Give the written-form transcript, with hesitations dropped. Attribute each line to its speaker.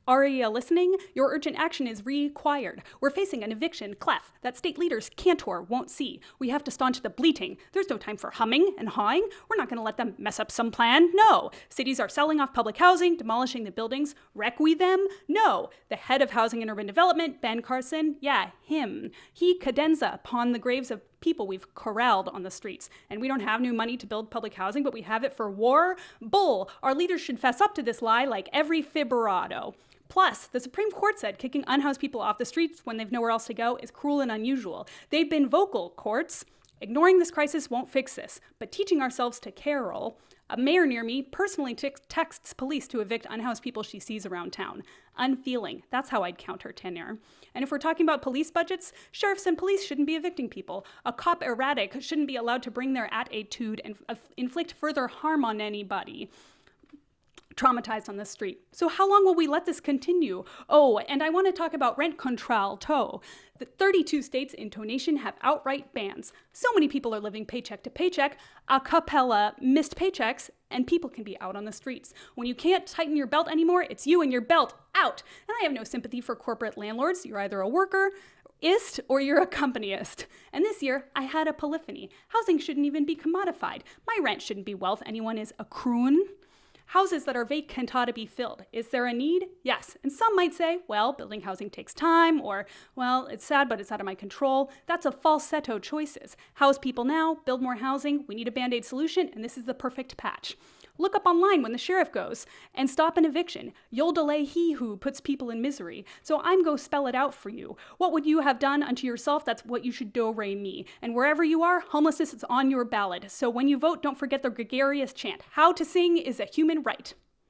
Speaker 1: Ariel listening, your urgent action is required. We're facing an eviction clef that state leaders can't or won't see. We have to staunch the bleating. There's no time for humming and hawing. We're not going to let them mess up some plan. No. Cities are selling off public housing, demolishing the buildings. Wreck we them? No. The head of Housing and Urban Development, Ben Carson, yeah, him. He cadenza upon the graves of people we've corralled on the streets. And we don't have new money to build public housing, but we have it for war? Bull. Our leaders should fess up to this lie like every fibberado. Plus, the Supreme Court said kicking unhoused people off the streets when they've nowhere else to go is cruel and unusual. They've been vocal, courts. Ignoring this crisis won't fix this, but teaching ourselves to carol. A mayor near me personally texts police to evict unhoused people she sees around town. Unfeeling. That's how I'd counter tenure. And if we're talking about police budgets, sheriffs and police shouldn't be evicting people. A cop erratic shouldn't be allowed to bring their attitude and inflict further harm on anybody traumatized on the street. So how long will we let this continue? Oh, and I want to talk about rent control too. The 32 states in nation have outright bans. So many people are living paycheck to paycheck, a cappella missed paychecks, and people can be out on the streets. When you can't tighten your belt anymore, it's you and your belt out. And I have no sympathy for corporate landlords. You're either a worker-ist or you're a companyist. And this year, I had a epiphany. Housing shouldn't even be commodified. My rent shouldn't be wealth anyone is accruing. Houses that are vacant ought to be filled. Is there a need? Yes. And some might say, well, building housing takes time, or, well, it's sad, but it's out of my control. That's a falsetto choices. House people now, build more housing, we need a Band-Aid solution, and this is the perfect patch. Look up online when the sheriff goes and stop an eviction. You'll delay he who puts people in misery. So I'm go spell it out for you. What would you have done unto yourself? That's what you should do-re me. And wherever you are, homelessness is on your ballot. So when you vote, don't forget the gregarious chant. How to sing is a human right.